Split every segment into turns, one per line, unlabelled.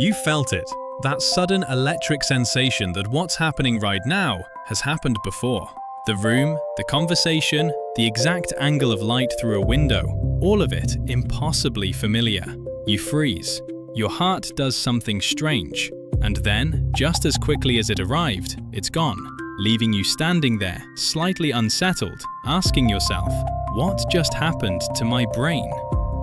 You felt it, that sudden electric sensation that what's happening right now has happened before. The room, the conversation, the exact angle of light through a window, all of it impossibly familiar. You freeze. Your heart does something strange, and then, just as quickly as it arrived, it's gone, leaving you standing there, slightly unsettled, asking yourself, what just happened to my brain?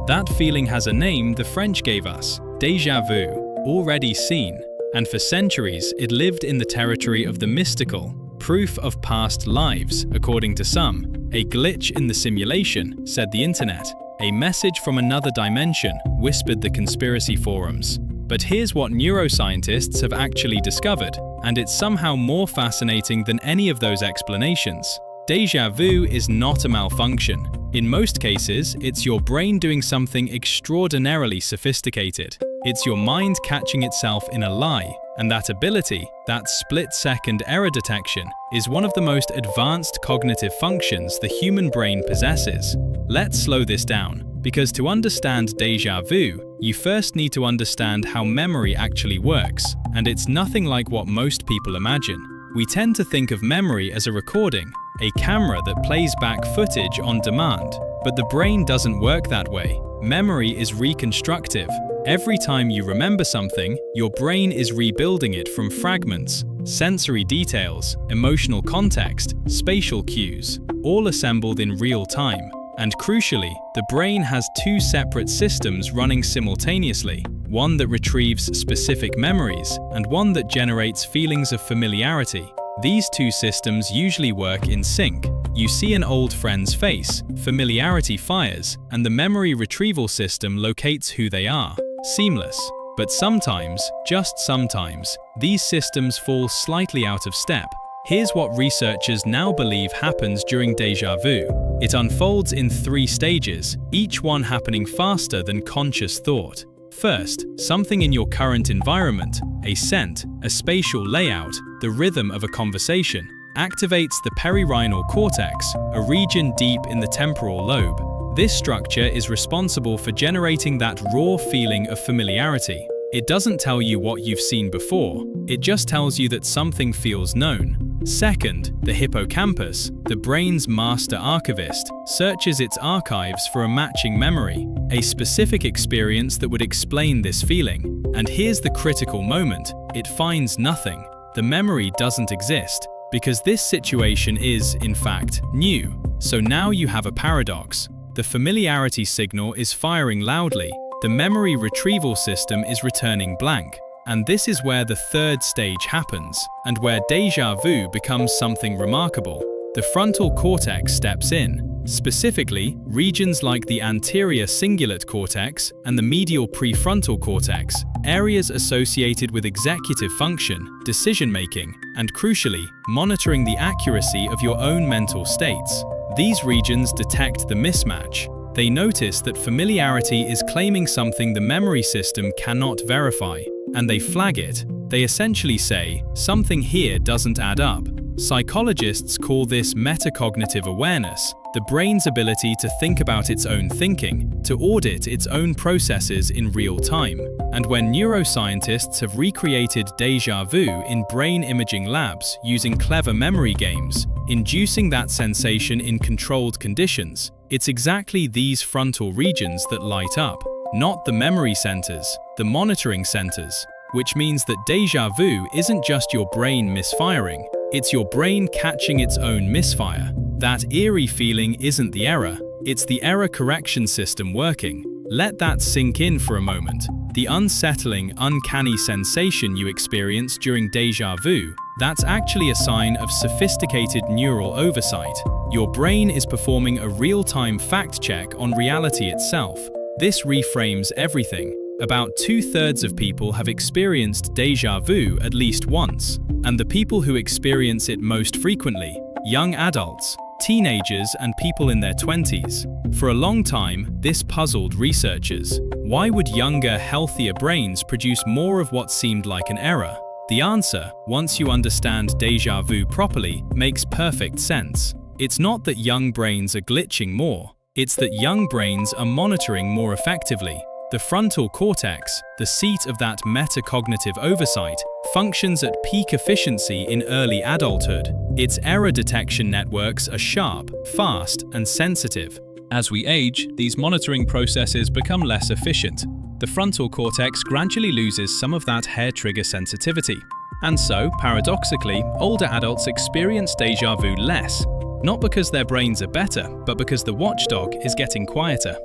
That feeling has a name the French gave us, déjà vu, already seen, and for centuries it lived in the territory of the mystical, proof of past lives, according to some, a glitch in the simulation, said the internet, a message from another dimension, whispered the conspiracy forums. But here's what neuroscientists have actually discovered, and it's somehow more fascinating than any of those explanations. Déjà vu is not a malfunction. In most cases, it's your brain doing something extraordinarily sophisticated. It's your mind catching itself in a lie, and that ability, that split-second error detection, is one of the most advanced cognitive functions the human brain possesses. Let's slow this down, because to understand déjà vu, you first need to understand how memory actually works, and it's nothing like what most people imagine. We tend to think of memory as a recording, a camera that plays back footage on demand, but the brain doesn't work that way. Memory is reconstructive. Every time you remember something, your brain is rebuilding it from fragments, sensory details, emotional context, spatial cues, all assembled in real time. And crucially, the brain has two separate systems running simultaneously, one that retrieves specific memories and one that generates feelings of familiarity. These two systems usually work in sync. You see an old friend's face, familiarity fires, and the memory retrieval system locates who they are. Seamless. But sometimes, just sometimes, these systems fall slightly out of step. Here's what researchers now believe happens during déjà vu. It unfolds in 3 stages, each one happening faster than conscious thought. First, something in your current environment, a scent, a spatial layout, the rhythm of a conversation, activates the perirhinal cortex, a region deep in the temporal lobe. This structure is responsible for generating that raw feeling of familiarity. It doesn't tell you what you've seen before, it just tells you that something feels known. Second, the hippocampus, the brain's master archivist, searches its archives for a matching memory, a specific experience that would explain this feeling. And here's the critical moment, it finds nothing. The memory doesn't exist, because this situation is, in fact, new. So now you have a paradox. The familiarity signal is firing loudly, the memory retrieval system is returning blank. And this is where the third stage happens, and where déjà vu becomes something remarkable. The frontal cortex steps in, specifically regions like the anterior cingulate cortex and the medial prefrontal cortex, areas associated with executive function, decision-making, and crucially, monitoring the accuracy of your own mental states. These regions detect the mismatch. They notice that familiarity is claiming something the memory system cannot verify, and they flag it. They essentially say, something here doesn't add up. Psychologists call this metacognitive awareness, the brain's ability to think about its own thinking, to audit its own processes in real time. And when neuroscientists have recreated déjà vu in brain imaging labs using clever memory games, inducing that sensation in controlled conditions, it's exactly these frontal regions that light up, not the memory centers, the monitoring centers, which means that déjà vu isn't just your brain misfiring, it's your brain catching its own misfire. That eerie feeling isn't the error, it's the error correction system working. Let that sink in for a moment. The unsettling, uncanny sensation you experience during déjà vu, that's actually a sign of sophisticated neural oversight. Your brain is performing a real-time fact check on reality itself. This reframes everything. About 2/3 of people have experienced déjà vu at least once, and the people who experience it most frequently, young adults, teenagers, and people in their 20s. For a long time, this puzzled researchers. Why would younger, healthier brains produce more of what seemed like an error? The answer, once you understand déjà vu properly, makes perfect sense. It's not that young brains are glitching more, it's that young brains are monitoring more effectively. The frontal cortex, the seat of that metacognitive oversight, functions at peak efficiency in early adulthood. Its error detection networks are sharp, fast, and sensitive. As we age, these monitoring processes become less efficient. The frontal cortex gradually loses some of that hair trigger sensitivity. And so, paradoxically, older adults experience déjà vu less, not because their brains are better, but because the watchdog is getting quieter.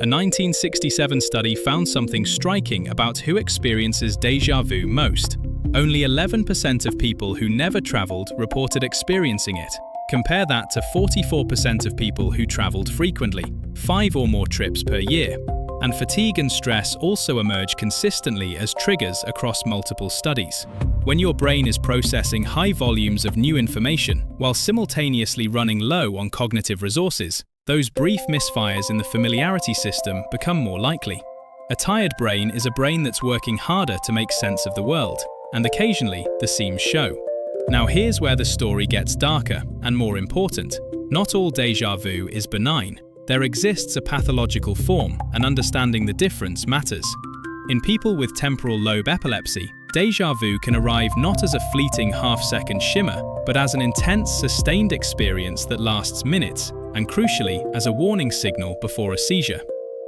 A 1967 study found something striking about who experiences déjà vu most. Only 11% of people who never traveled reported experiencing it. Compare that to 44% of people who traveled frequently, 5 or more trips per year. And fatigue and stress also emerge consistently as triggers across multiple studies. When your brain is processing high volumes of new information while simultaneously running low on cognitive resources, those brief misfires in the familiarity system become more likely. A tired brain is a brain that's working harder to make sense of the world, and occasionally the seams show. Now here's where the story gets darker and more important. Not all déjà vu is benign. There exists a pathological form, and understanding the difference matters. In people with temporal lobe epilepsy, déjà vu can arrive not as a fleeting half-second shimmer, but as an intense, sustained experience that lasts minutes, and crucially, as a warning signal before a seizure.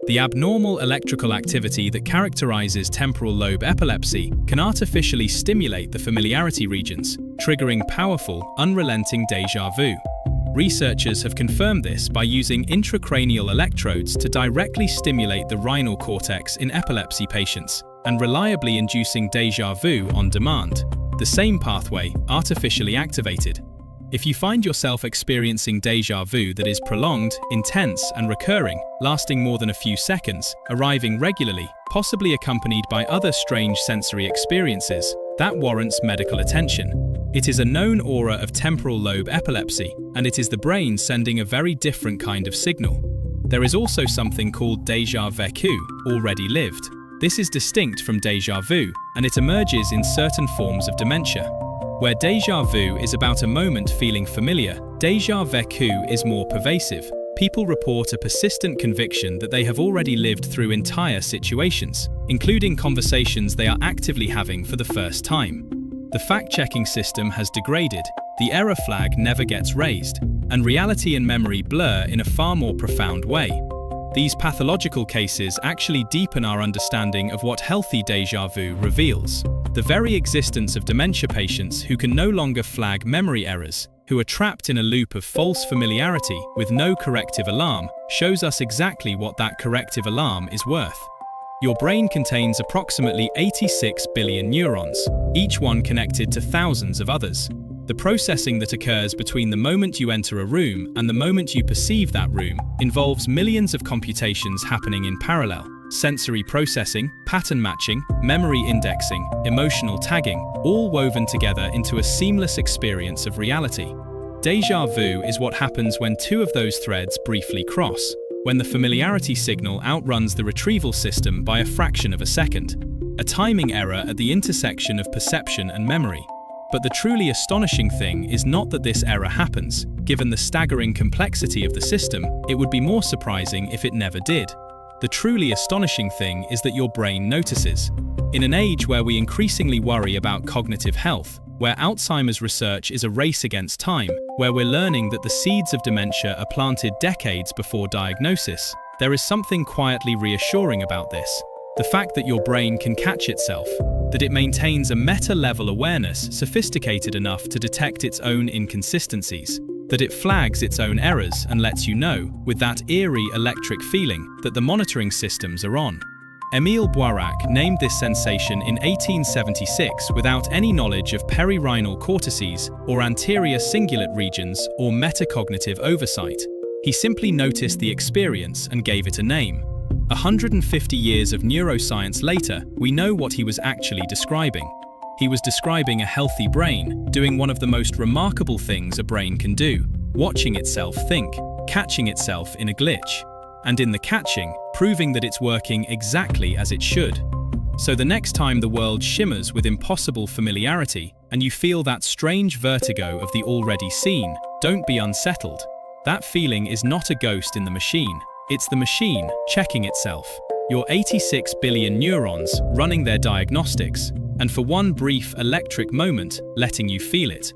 The abnormal electrical activity that characterizes temporal lobe epilepsy can artificially stimulate the familiarity regions, triggering powerful, unrelenting déjà vu. Researchers have confirmed this by using intracranial electrodes to directly stimulate the rhinal cortex in epilepsy patients, and reliably inducing déjà vu on demand. The same pathway, artificially activated. If you find yourself experiencing déjà vu that is prolonged, intense, and recurring, lasting more than a few seconds, arriving regularly, possibly accompanied by other strange sensory experiences, that warrants medical attention. It is a known aura of temporal lobe epilepsy, and it is the brain sending a very different kind of signal. There is also something called déjà vécu, already lived. This is distinct from déjà vu, and it emerges in certain forms of dementia. Where déjà vu is about a moment feeling familiar, déjà vécu is more pervasive. People report a persistent conviction that they have already lived through entire situations, including conversations they are actively having for the first time. The fact-checking system has degraded, the error flag never gets raised, and reality and memory blur in a far more profound way. These pathological cases actually deepen our understanding of what healthy déjà vu reveals. The very existence of dementia patients who can no longer flag memory errors, who are trapped in a loop of false familiarity with no corrective alarm, shows us exactly what that corrective alarm is worth. Your brain contains approximately 86 billion neurons, each one connected to thousands of others. The processing that occurs between the moment you enter a room and the moment you perceive that room involves millions of computations happening in parallel. Sensory processing, pattern matching, memory indexing, emotional tagging, all woven together into a seamless experience of reality. Déjà vu is what happens when two of those threads briefly cross, when the familiarity signal outruns the retrieval system by a fraction of a second. A timing error at the intersection of perception and memory. But the truly astonishing thing is not that this error happens. Given the staggering complexity of the system, it would be more surprising if it never did. The truly astonishing thing is that your brain notices. In an age where we increasingly worry about cognitive health, where Alzheimer's research is a race against time, where we're learning that the seeds of dementia are planted decades before diagnosis, there is something quietly reassuring about this. The fact that your brain can catch itself, that it maintains a meta-level awareness sophisticated enough to detect its own inconsistencies, that it flags its own errors and lets you know, with that eerie electric feeling, that the monitoring systems are on. Émile Boirac named this sensation in 1876 without any knowledge of perirhinal cortices or anterior cingulate regions or metacognitive oversight. He simply noticed the experience and gave it a name. 150 years of neuroscience later, we know what he was actually describing. He was describing a healthy brain, doing one of the most remarkable things a brain can do, watching itself think, catching itself in a glitch, and in the catching, proving that it's working exactly as it should. So the next time the world shimmers with impossible familiarity, and you feel that strange vertigo of the already seen, don't be unsettled. That feeling is not a ghost in the machine. It's the machine checking itself. your 86 billion neurons running their diagnostics, and for one brief electric moment letting you feel it.